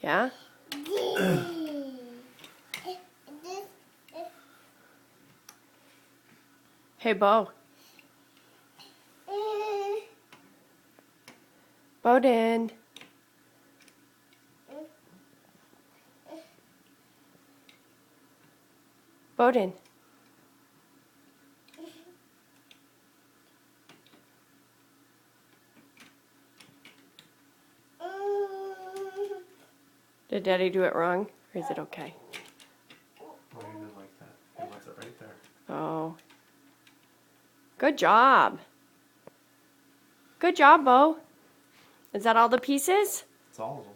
Yeah? Hey, Bo. Bowden. Bowden. Did Daddy do it wrong? Or is it okay? Oh, he didn't like that. He wants it right there. Oh. Good job. Good job, Bo. Is that all the pieces? It's all of them.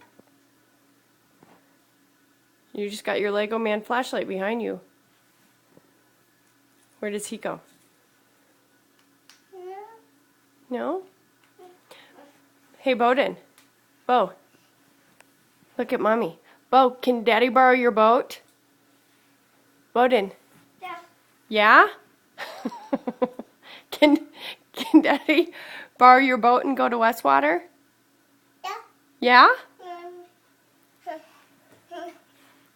You just got your Lego Man flashlight behind you. Where does he go? No? Hey, Bowden. Bo. Look at Mommy. Bo, can Daddy borrow your boat? Bowden. Yeah. Yeah? Can Daddy borrow your boat and go to Westwater? Yeah. Yeah?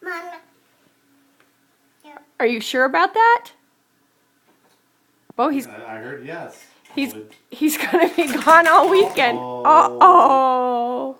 Mama. Yeah. Are you sure about that? Bo, I heard yes. he's gonna be gone all weekend. Uh-oh. Uh-oh.